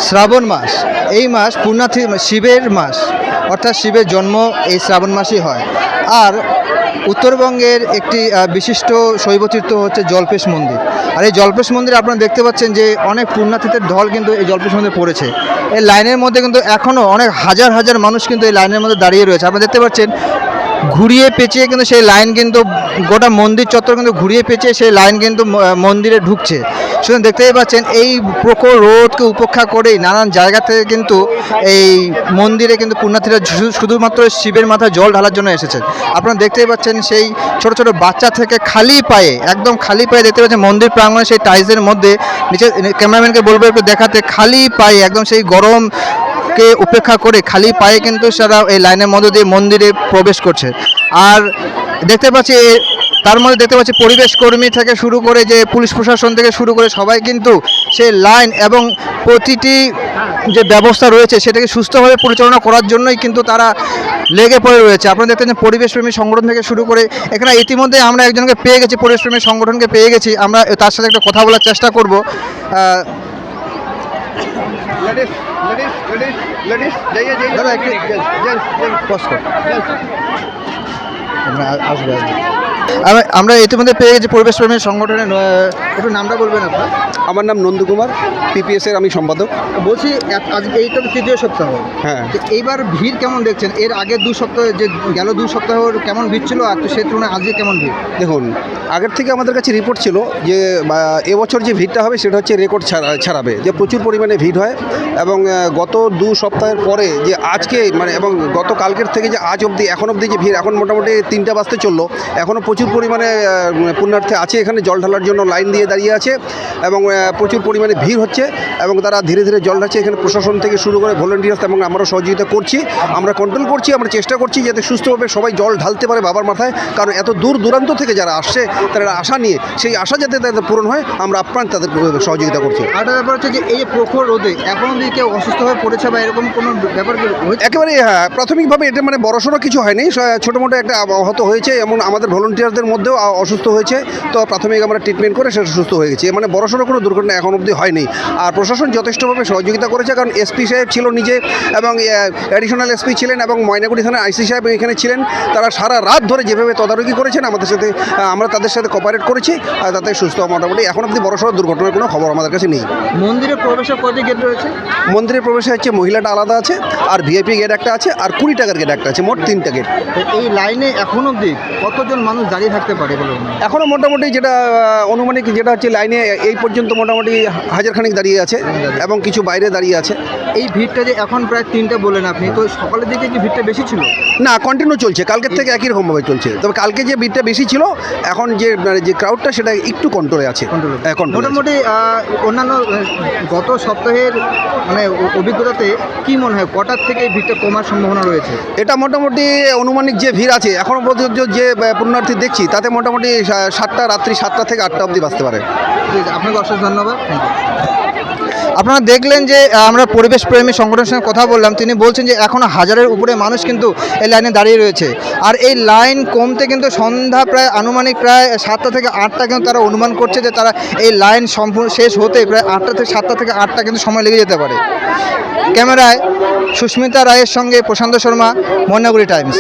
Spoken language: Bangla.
শ্রাবণ মাস, এই মাস পুণ্যার্থী শিবের মাস, অর্থাৎ শিবের জন্ম এই শ্রাবণ মাসই হয়। আর উত্তরবঙ্গের একটি বিশিষ্ট শৈবতীর্থ হচ্ছে জল্পেশ মন্দির। আর এই জল্পেশ মন্দিরে আপনারা দেখতে পাচ্ছেন যে অনেক পুণ্যার্থীদের ঢল কিন্তু এই জল্পেশ মন্দিরে পড়েছে। এই লাইনের মধ্যে কিন্তু এখনও অনেক হাজার হাজার মানুষ কিন্তু এই লাইনের মধ্যে দাঁড়িয়ে রয়েছে। আপনারা দেখতে পাচ্ছেন ঘুরিয়ে পেঁচিয়ে কিন্তু সেই লাইন কিন্তু গোটা মন্দির চত্বর কিন্তু ঘুরিয়ে পেঁচিয়ে সেই লাইন কিন্তু মন্দিরে ঢুকছে। শুধু দেখতেই পাচ্ছেন এই প্রখর রোদকে উপেক্ষা করেই নানান জায়গা থেকে কিন্তু এই মন্দিরে কিন্তু পুণ্যার্থীরা শুধুমাত্র শিবের মাথায় জল ঢালার জন্য এসেছেন। আপনারা দেখতেই পাচ্ছেন সেই ছোট ছোট বাচ্চা থেকে খালি পায়ে, একদম খালি পায়ে দেখতে পাচ্ছেন মন্দির প্রাঙ্গণে সেই টাইলসের মধ্যে, নিচে ক্যামেরাম্যানকে বলবো একটু দেখাতে, খালি পায়ে একদম সেই গরম কে উপেক্ষা করে খালি পায়ে কিন্তু সারা এই লাইনের মধ্যে দিয়ে মন্দিরে প্রবেশ করছে। আর দেখতে পাচ্ছি তার মধ্যে দেখতে পাচ্ছি পরিবেশ কর্মী থেকে শুরু করে যে পুলিশ প্রশাসন থেকে শুরু করে সবাই কিন্তু সেই লাইন এবং প্রতিটি যে ব্যবস্থা রয়েছে সেটাকে সুস্থভাবে পরিচালনা করার জন্যই কিন্তু তারা লেগে পড়ে রয়েছে। আপনারা দেখতেন যে পরিবেশপ্রেমী সংগঠন থেকে শুরু করে এখানে ইতিমধ্যে আমরা একজনকে পেয়ে গেছি, পরিবেশপ্রেমী সংগঠনকে পেয়ে গেছি। আমরা তার সাথে একটা কথা বলার চেষ্টা করব। আমরা ইতিমধ্যে পেয়ে গেছি পরিবেশপ্রেমী সংগঠনের, একটু নামটা বলবেন আপনার? আমার নাম নন্দু কুমার, পিপিএসের আমি সম্পাদক। বলছি আজকে এইটা তো তৃতীয় সপ্তাহ, হ্যাঁ, এইবার ভিড় কেমন দেখছেন? এর আগের 2 সপ্তাহ যে গেল 2 সপ্তাহ কেমন ভিড় ছিল, আর সেই তুলনায় আজকে কেমন ভিড়? দেখুন, আগের থেকে আমাদের কাছে রিপোর্ট ছিল যে এবছর যে ভিড়টা হবে সেটা হচ্ছে রেকর্ড ছাড়াবে, যে প্রচুর পরিমাণে ভিড় হয়। এবং গত 2 সপ্তাহের পরে যে আজকে মানে এবং গত কালকের থেকে যে আজ অবধি এখন অবধি যে ভিড়, এখন মোটামুটি 3টা বাজতে চললো, এখনও প্রচুর পরিমাণে পুণ্যার্থী আছে এখানে, জল ঢালার জন্য লাইন দিয়ে দাঁড়িয়ে আছে এবং প্রচুর পরিমাণে ভিড় হচ্ছে এবং তারা ধীরে ধীরে জল ঢালছে। এখানে প্রশাসন থেকে শুরু করে ভলেন্টিয়ার্স এবং আমরাও সহযোগিতা করছি, আমরা কন্ট্রোল করছি, আমরা চেষ্টা করছি যাতে সুস্থভাবে সবাই জল ঢালতে পারে বাবার মাথায়। কারণ এত দূর দূরান্ত থেকে যারা আসছে তারা আশা নিয়ে, সেই আশা যাতে তাদের পূরণ হয়, আমরা আপ্রাণ তাদের সহযোগিতা করছি। আরেকটা ব্যাপার হচ্ছে যে এই যে প্রখর রোদে এখন যদি কেউ অসুস্থ হয়ে পড়েছে বা এরকম কোনো ব্যাপার একেবারে, হ্যাঁ, প্রাথমিকভাবে এটা মানে বড়সড় কিছু হয়নি, ছোটো মোটো একটা আহত হয়েছে, এমন আমাদের ভলেন্টিয়ারদের মধ্যেও অসুস্থ হয়েছে, তো প্রাথমিক আমরা ট্রিটমেন্ট করে সেটা সুস্থ হয়ে গেছে। মানে বড়সড় কোনো দুর্ঘটনা এখন অবধি হয়নি। আর প্রশাসন যথেষ্টভাবে সহযোগিতা করেছে, কারণ এসপি সাহেব ছিল নিজে এবং অ্যাডিশনাল এসপি ছিলেন এবং ময়নাগুড়ি থানার আইসি সাহেব এখানে ছিলেন। তারা সারা রাত ধরে যেভাবে তদারকি করেছেন আমাদের সাথে, আমরা তাদের সাথে কোঅপারেট করেছি, আর তাতে সুস্থ মোটামুটি এখন অবধি বড়সড় দুর্ঘটনার কোনো খবর আমাদের কাছে নেই। মন্দিরে প্রবেশের কয়টি গেট রয়েছে? মন্দিরের প্রবেশে হচ্ছে মহিলাটা আলাদা আছে, আর ভিআইপি গেট একটা আছে, আর 20 টাকার গেট একটা আছে, মোট 3টা গেট। এই লাইনে এখন অবধি কতজন মানুষ দাঁড়িয়ে থাকতে পারে বলে? এখনও মোটামুটি যেটা অনুমানিক যেটা হচ্ছে লাইনে এই পর্যন্ত মোটামুটি 1000 খানিক দাঁড়িয়ে আছে এবং কিছু বাইরে দাঁড়িয়ে আছে। এই ভিড়টা যে এখন প্রায় 3টা বলেন আপনি, তো সকালের দিকে কি ভিড়টা বেশি ছিল? না, কন্টিনিউ চলছে, কালকের থেকে একই রকমভাবে চলছে। তবে কালকে যে ভিড়টা বেশি ছিল, এখন যে ক্রাউডটা সেটা একটু কন্ট্রোলে আছে। মোটামুটি অন্যান্য গত সপ্তাহের মানে অভিজ্ঞতাতে কি মনে হয় কটার থেকে এই ভিড়টা কমার সম্ভাবনা রয়েছে? এটা মোটামুটি অনুমানিক যে ভিড় আছে এখনও পর্যন্ত যে পুণ্যার্থী দেখছি তাতে মোটামুটি রাত্রি 7টা থেকে 8টা অবধি বাঁচতে পারে। আপনাকে অশেষ ধন্যবাদ। আপনারা দেখলেন যে আমরা পরিবেশ প্রেমী সংগঠনের সঙ্গে কথা বললাম, তিনি বলছেন যে এখনও 1000-এর উপরে মানুষ কিন্তু এই লাইনে দাঁড়িয়ে রয়েছে। আর এই লাইন কমতে কিন্তু সন্ধ্যা প্রায় আনুমানিক প্রায় 7টা থেকে 8টা কিন্তু তারা অনুমান করছে যে তারা এই লাইন সম্পূর্ণ শেষ হতে প্রায় 7টা থেকে 8টা কিন্তু সময় লেগে যেতে পারে। ক্যামেরায় সুস্মিতা রায়ের সঙ্গে প্রশান্ত শর্মা, ময়নাগুড়ি টাইমস।